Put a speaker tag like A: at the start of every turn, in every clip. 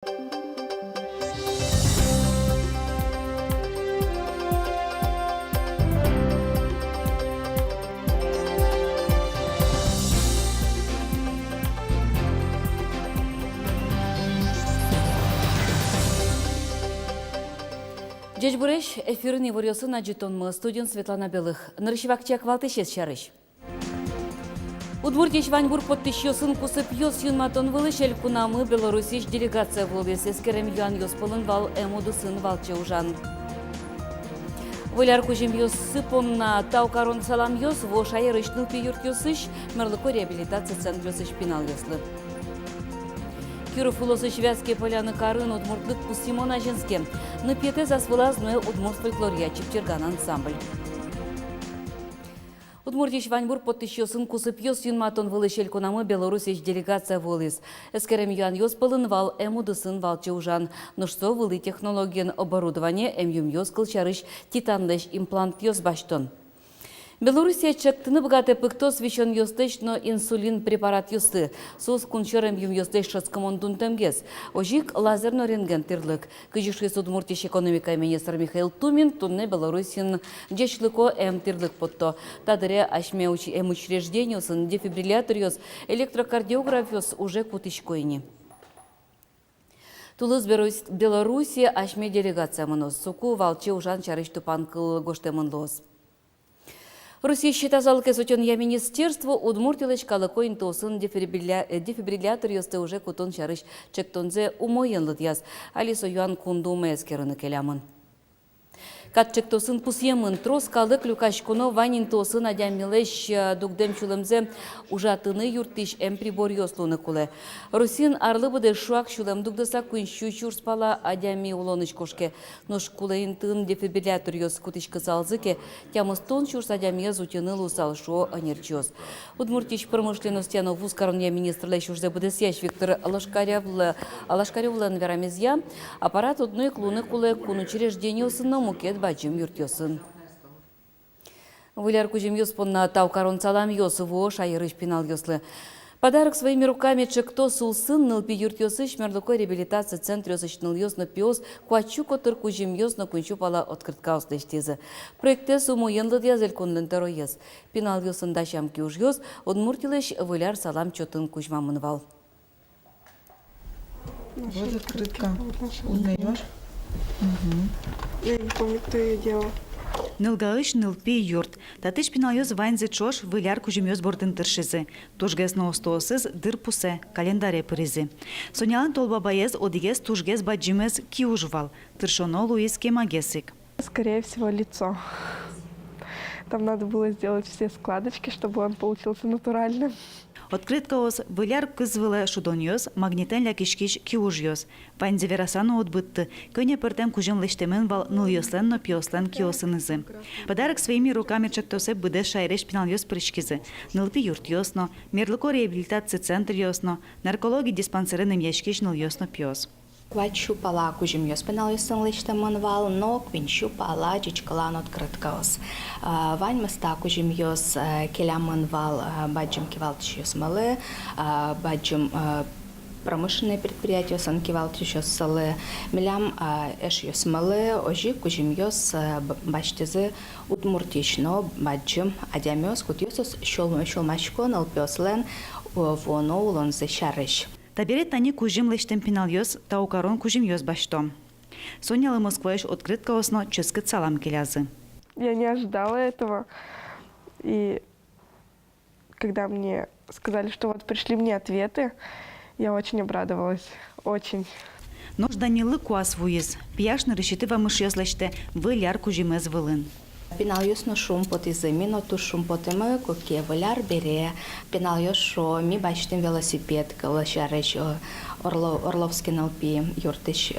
A: Джечбуреш эфирный варёсы на жетонмы студент Светлана Белых. Нарышевакчак валтышес шарыш. Удмуртич Ваньбург подтыщёсын кусып ёс юнматон вылышель кунамы Беларусич делегация волес эскерем юан ёс пылын вал эмудысын валчы ужан. Выляр кужим ёс сыпом на таукарон салам ёс во шайырышныл пиюрт ёсыш мерлыко реабилитация центр ёсыш пинал ёслы. Киров улосы Швязкие поляны карын удмуртлык Пусимон Ажинске. На пьете засвылазное удмурт фольклория Чептерган ансамбль. Удмуртич Ваньбург подтыщёсын кусып ёс юнматон вылышель кунамы Беларусич делегация волес. Эскерем юан ёс пылын вал эмудысын валчы ужан. Нушсо вылы технологиен оборудование эм ёс кылчарыш титанлыш имплант ёс баштон. Белоруссия чектыны богатый пыктос вещен ёстыш, но инсулин препарат ёсты. Сос кунчерем юм ёстыш шацкамондун темгес. Ожик лазерно рентген тырлык. Кыжиши Удмуртич экономика министр Михаил Тумин тунне Белорусин дешлыко тырлык потто. Тадыре ашме учреждение сын дефибриллятор ёс, электрокардиограф ёс уже кутышкойни. Тулыз Белоруссия ашме делегация мынос. Суку валчы ужан чарыш тупан кыл гоштемын лос. Россия считазал кесотен я министерство удмуртилыч калыкойн тосын дефибриллятор ёсты уже кутон чарыш чектонзе умоенлыт яз. Алисо юан кунду мэскерыны келямын. Катчык тосын пусьемын трос калык люкаш куно ванин тосын адямилеш дугдем чулемзе ужатыны юртиш прибор ёслуны куле. Русин арлыбыды шуак чулем дугдаса кунщу чурспала адями улоныч кошке. Нош кулейн тын дефибриллятор ёс кутышкы залзыке тямыстон чурс адями язутины лусал шо анерчёс. Удмуртич промышленности вуз коронья министрлы шурзе быдысящ Виктор Алашкаревлен верамезья аппарат одной клуны куле кун учреждение сына мукет бачым юртёсын. Выляр кужим ёспонна таукарон салам ёсыво шайырыш пинал ёслы. Подарок своими руками чекто сулсын нылпи юртёсыш мерлыкой реабилитация центр ёсычныл ёсно пиос куачу котыр кужим ёсно кунчу пала открытка услыштезы. Проекте суму янлыд язель кунлын тароез. Пинал ёсын дашамки уж ёс, одмуртилыш выляр салам чотын кужмамын вал.
B: Вот открытка. Узнаешь?
C: Я не помню, кто ее делал.
D: Нылгаыш нылпи юрт. Татыш пиналёз вайнзе чош выляр кужимёз бордын тыршызы. Тужгес ноостосыз дыр пусе, календаре пырызы. Сонялын толбабаез одигес тужгес баджимез киужвал. Тыршоно луис кемагесик.
C: Скорее всего, лицо. Там надо было сделать все складочки, чтобы он получился натуральным.
D: Открытка оз выляр кызвылы шудоньёз, магнитен лякишкиш киужьёз. Вайнзе верасану отбытты. Көне пыртем кужим лыштемен вал ныльёслен но пиослен киосынызы. Подарок своими руками чектосе быде шайреш пинальёз прышкизы. Нылпи юрт ёсно, мерлыко реабилитация центр ёсно, наркологи диспансерыным яшкиш ныльёсно пиос.
E: Квачу пала кужим ёс пенал ёсын лыштемын вал, но квинчу пала чичкалан открыткаос. Вань места кужим ёс келямын вал баджим кивалтыш ёс малы, баджим промышленные предприятия сан кивалтыш ёс салы, милям эш ёс малы, ожи кужим ёс баштезы удмуртично баджим адямёс кут ёсос шолмашко налпёслен воно улон зашарыш.
D: Таберет тани кужим лыштем пиналёз, таукарон кужим ёс баштом. Сонялы Москваеш открытка осно ческыт салам келязы.
C: Я не ожидала этого. И когда мне сказали, что вот пришли мне ответы, я очень обрадовалась. Очень.
D: Нож данилы куас вуиз. Пияшны решитыва мыш ёзлаште выляр кужимез вылын.
E: Пинал ёс но шум потизы, мино ту шум потымы, коке выляр бере. Пинал ёс шо, ми бачтым велосипед, калашарыш Орловский налпи юртыш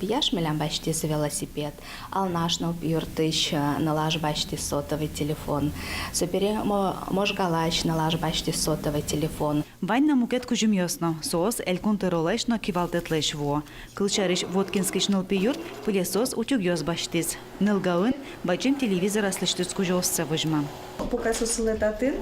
E: пияш милям бачтизы велосипед. Ал наш налпи юртыш налаж бачти сотовый телефон. Сопере можгалач налаж бачти сотовый телефон.
D: Вань на мукет кужим ёсно, соос элькун тыролешно кивалтетлеш во. Кылчарыш Воткинскиш налпи юрт пылесос утюг ёс бачтиз. Нылгаын бачим телевизор аслыштыц кужоосца выжма.
B: Пока сосылетатын,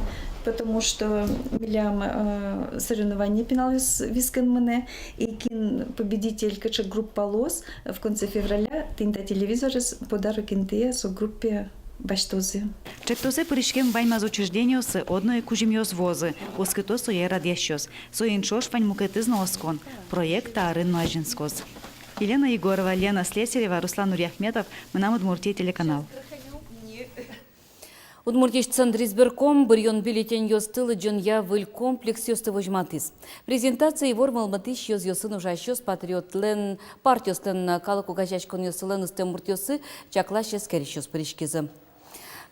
F: потому что милям соревнования пеналис вискан мене, и кин победитель кача группа лос в конце февраля тинта телевизор подарок интея со группе баштози.
D: Чектосе пришкем вань мазучрежденио с одной кужимьос возы, оскито соя радящос, соинчош вань мукетызно оскон, проект Арын Мажинскос. Елена Егорова, Лена Слесарева, Руслан Нурьяхметов, Манам Удмуртия телеканал.
A: Удмуртиш центр избирком бұрйон бюллетень ёстылы жонья выл комплекс ёсты вожматыз. Презентация вор малматыш ёз ёсын ужащёс патриотлен партиостен калыку гажачкон ёсылен ыстемурт чаклаш ескерищёс пришкизы.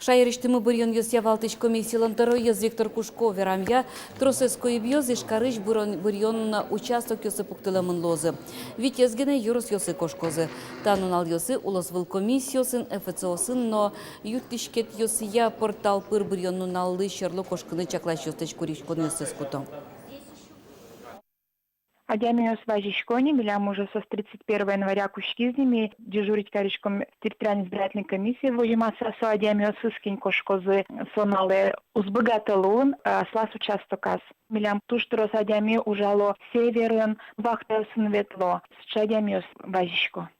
A: Шайырыштымы бұрйон ёс явалтыш комиссиялан ёз Виктор Кушко верамья тросеско ебьёз ишкарыш бұрйон участок ёсы пуктыламын лозы. Вит езгене юрус ёсы кошкозы. Танунал ёсы улос выл комиссиосын, ФЦОсын, но юттишкет ёсы я портал пыр бұрйон нуналлы шерлы кошкыны чаклаш ёстыш куришкон ёсы скуто.
G: Адямиос Важичкони, милям уже со 31 января кушкизними, дежурить каричком территориальной избирательной комиссии, вожимаса со Адямиос Искинь кошкозы сонале узбогаталун, слас участокас. Милям туштрос Адями ужало северен, вахтасын ветло, с Адямиос Важичко.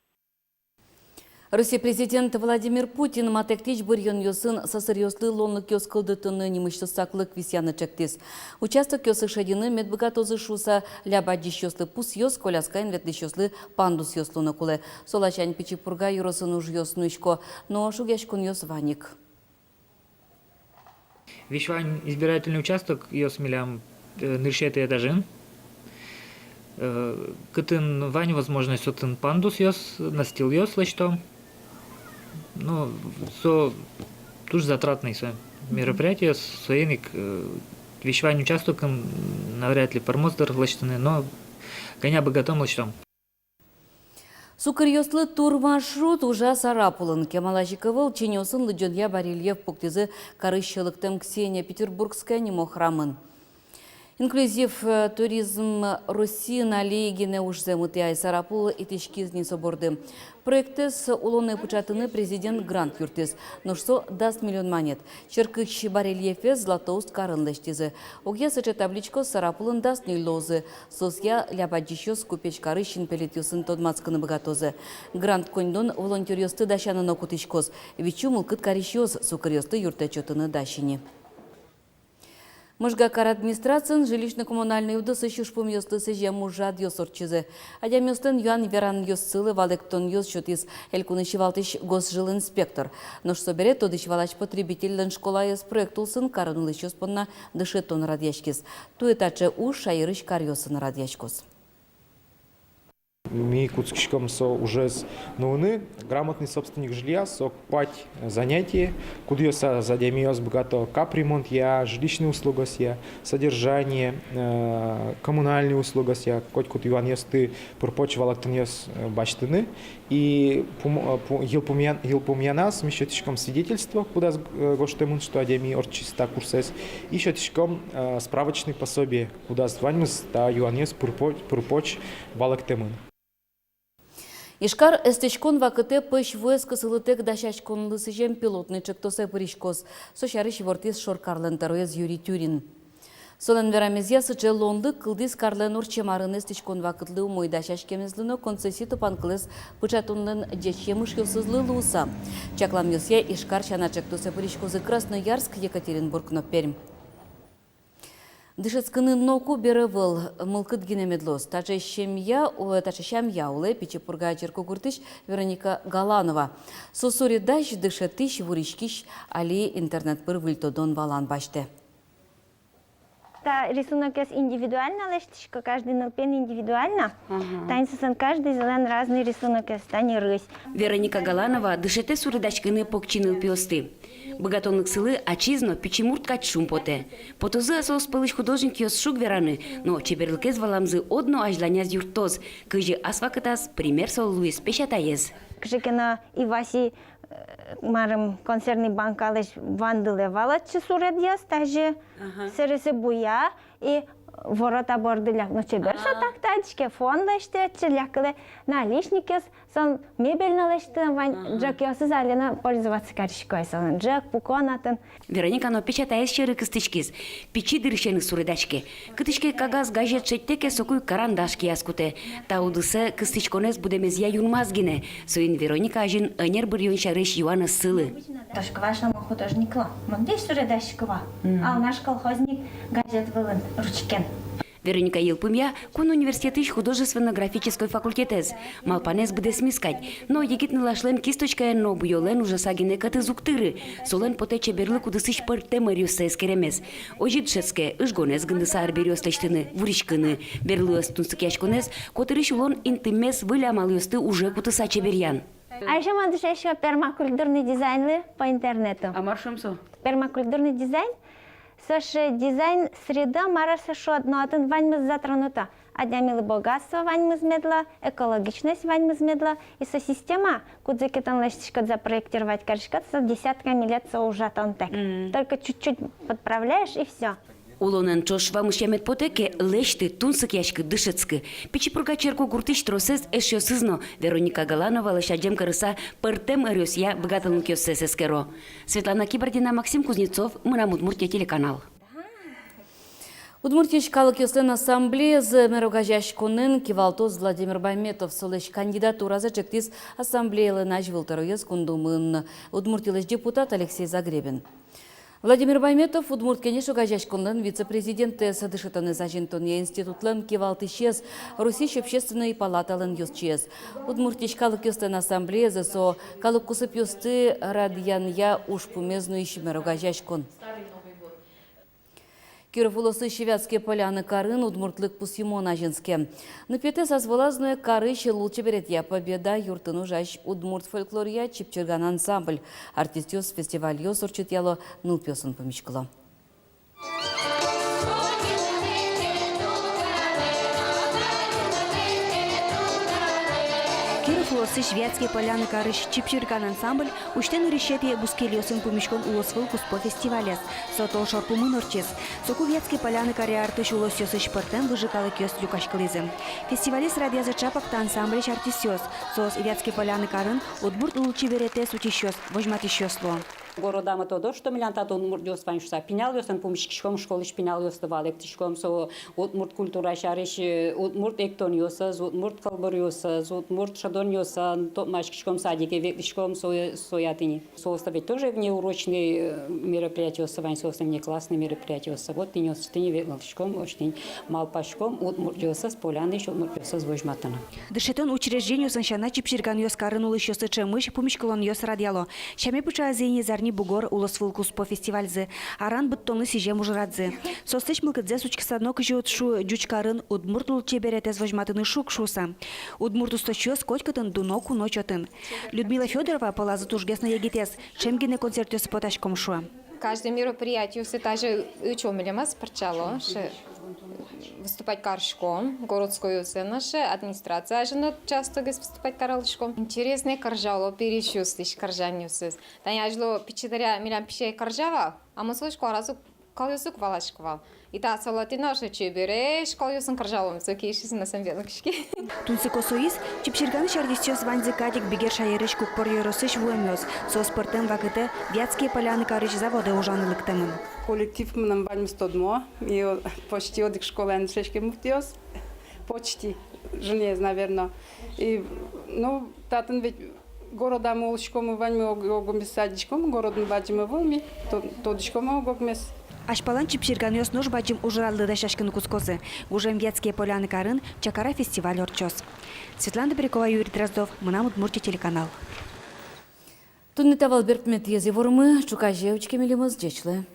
A: Россия президент Владимир Путин матектич бұрйон ёсын сасырёслы лонлык ёс кылдытыны немышты саклык висяны чектес. Участок ёсы шадины медбыгатозы шуса лябадиш ёслы пус ёс коляскайн ветлиш ёслы пандус ёслуны кулы. Солачань Пичипурга юросын уж ёс нышко, но шугяшкун ёс ваник.
H: Вишвань избирательный участок ёс милям ныршеты этажин. Кытын вань возможность отын пандус ёс, настил ёс лачтом. Ну, туж затратный мероприятие, соеник вишвань участок навряд ли пармоздер лачтаны, но коня богатом лачтом.
A: Сукырьёслы тур маршрут уже сарапулын. Кемалажиковыл чинёсын лыджонья барельеф пуктизы карыщылыктым Ксения Петербургская немо храмын. Инклюзив туризм России на легине ужземыты айсарапулы и тишкизни соборды. Проектес улонные пучатыны президент грант юртес, но что даст миллион монет. Черкыч барельефе златоуст карынлештизы. Огья сыча табличко сарапулын даст не лозы. Сосья ляпаджищёс купеч карыщин пелетюсын тодмацканы богатозы. Грант коньдон волонтерёсты дащаны нокутышкос. Вичумыл кыт карыщёс сукырёсты юртечотыны дащини. Мыжгакар администрациян жилищно-коммунальный удысы шушпум ёслысы жему жад ёсорчызы. Адямёстын юан веран ёссылы валектон ёс шутис элькунышевалтыш госжилинспектор. Но что берет, тодыш валач потребитель школа ёс проектулсын карынлыш ёспонна дышетон радьяшкис. Туэтаче уж шайырыш кар ёсын радьяшкос.
I: Ми куцкишком со уже новины, грамотный собственник жилья, со пать занятия, куда я задемиос богато капремонт я, жилищные услуги я, содержание, коммунальные услуги я, хоть куда Иван ты пропочивал актонес баштыны и елпумьяна с мещетишком свидетельства, куда гоштемун что адеми орчиста курсес, и еще тишком справочный пособие, куда званим ста Иванес пропоч валактемун.
A: Ишкар эстечкон вакыте пыш войск сылытек дашачкон лысыжем пилотный чектосе пыришкос. Сошарыш вортис шоркарлен тароез Юрий Тюрин. Солен верамезия сыче лонды кылдис карлен урчемарын эстечкон вакытлы умой дашачкемезлыно концессии тупанкылес пычатунлен дечемыш ёсызлы луса. Чаклам ёсье Ишкар шана чектосе пыришкозы Красноярск, Екатеринбург, но Пермь. Дышецканы ноку беревыл мылкыт гинемедлос. Таче шемья уле Пичипурга Черкогуртыш Вероника Галанова. Сосури даш дышетыш вуришкиш али интернет пырвыльто дон валан баште.
J: Рисунок есть индивидуально, лештичка, каждый налпен индивидуально. Танцусан каждый зелен разный рисунок есть, а не рысь.
K: Вероника Галанова дышете сурыдачканы покчиныл пиосты. Богатонлык сылы ачизно пичимурт кач шумпоте. Потозы асос пылыш художник ёс шук вераны, но чеберлыкез валамзы одно ажланяз юртоз, кыжи асвакытас пример сол Луис пешатаез.
J: Кыжыкена и Васи марым концерный банк алыш вандылы валатчы сурет яс, тажы сырысы буя и ворота бордыля. Ну, чебер так тачке, фон леште, челякle, наличникес, сон мебельно леште, вань, джак ёсы залена пользоваться каршикой, сон джак, пуконатын.
K: Вероника, но печатая щеры кыстычкиз. Печи дырщены сурыдачки. Кытычке кагаз газет шеттеке сокуй карандашки яскуте. Таудысе кыстычконес будемез я юнмазгине. Соин Вероника ажин анер бір юншарыш юана сылы.
J: Тошка вашему художникла. Мандей сурыдачкова. А наш колхозник газет вылын ручкен.
K: Вероника Елпымья, кун университеты художественно-графической факультетез. Малпанес будес мискать. Но егитны лашлен кисточка но буйолен уже сагине каты зуктыры. Солен поте чеберлы кудысыш пырте мариуса эскеремес. Ожид шетске, ышгонес гындыса арбериос лештыны, вуришкыны. Берлыос тунсык яшконес, котырыш улон интимес вылямалыосты уже кутыса чеберьян.
J: А еще мандыш еще пермакультурный дизайн по интернету.
K: А маршумсо?
J: Пермакультурный дизайн. Саше дизайн среда мараса шо одно один ваньмыз затронута. Однямилы богатство ваньмыз медла, экологичность ваньмыз медла и со система, куда кетан лештичка запроектировать каршкат, со десятками лет со уже тонтек. Только чуть-чуть подправляешь и все.
K: Улонен чош вамышямет потеке лешты тунсык яшкы дышецкы. Пичи пургачерку гуртыш тросез эшё сызно. Вероника Галанова лошадем карыса пыртем эрёс я богатылын кёссес эскеро. Светлана Кибардина, Максим Кузнецов, Мына Удмуртия телеканал.
A: Удмуртичкалық Ёслен ассамблеязы мэрогажашкунын Кивалтоз Владимир Байметов солеш кандидатуразы чектиз ассамблеялы нажвылтарыез кундумын. Удмуртилыш депутат Алексей Загребин. Владимир Байметов Удмурт кенеш огажашкунын вице-президенты садышытаны зажинтония институтлын Кивалтышез Русиш общественной палаталын юсчез. Удмуртичкалық Ёслен ассамблеязы со калык кусып юсты радьянья ушпумезну ищемер огажашкун. Киров улысы Шевятские поляны карын удмуртлык пусимон ажинске. На пяте созволазное карыш лучше берет я победа юртыну жащ удмурт фольклория чипчерган ансамбль. Артистиос фестиваль ёс урчит яло нылпёсын помечкало.
D: Киров улысы Шведские поляны карыш чипчирган ансамбль уштен решепе бускелиосын помешкон улосвыл куспо фестивалес. Сото шорпумын орчес. Соку Вятские поляны кари артыш улосёсы шпортен выжикалы кёс люкашкалызы. Фестивалес радиазы чапакта ансамбль артисёс. Сос Вятские поляны карын удмурт лучи берете сутищёс, вожматищёсло.
L: Городама то, что меня тато удмуртёс ваншса пенял ёстан помещиком школы пенял ёстывал эктишком со удмурт культура шариш удмурт эктон ёсаз удмурт калбар ёсаз удмурт шадон ёсан то машкишком садике вектишком соятыни. Составить тоже внеурочные мероприятия савань составить внеклассные мероприятия вот ты не вектишком очень малпашком удмурт ёсаз поляны еще удмурт ёсаз вожматана.
D: Дышетон учреждению саншана чипчирган ёс карын улышёсы чемыш помещкалон ёс радиало. Шаме пуча зени зарни бугор улосвыл куспо фестивальзы. Аран быттоны сижем ужрадзы. Состыч мылкыдзе сучки саднок жиот шу джучкарын удмурт луче беретез вожматыны шук шуса. Удмурт усточёс котькатын дуноку ночотын. Людмила Федорова полазы тужгес на егитес. Шемгине концертёсы поташком шуа.
M: Каждое мероприятие все даже учёмелемас парчало, выступать каршком, городскую наша администрация же часто выступать каралышком. Интересное каржало перечувствуешь каржанюсыз. Таня жло пичедаря милям пише каржава, а мы слышь карасу калюсук валашквал. И та салаты наши чебереш калюсын каржалом сокишись на самвелкшки.
D: Тунсы косоис чипчирган шардистёс ванзы кадик бигер шаерыш кукпор ёросыш вуэмёс. Со спортен вакыты Вятские поляны карыш заводы ужанылыктымын.
N: Коллектив нам ваньмс тодмо, и почти от школы аншешки муфтиос, почти, желез, наверное. И, ну, татын ведь города мы улшком ваньмы огомес садичком, город мы бачим вылми, тодичком огомес.
D: Ашпалан чипчирган ёс нож бачим ужралды да шашкин кускосы. Гужем Вятские поляны карын Чакара фестиваль орчос. Светлана Берекова, Юрий Дроздов, Мына Удмуртия телеканал.
A: Тунны тавал берпмет ези вормы, чукажевочки милимыз джечлы.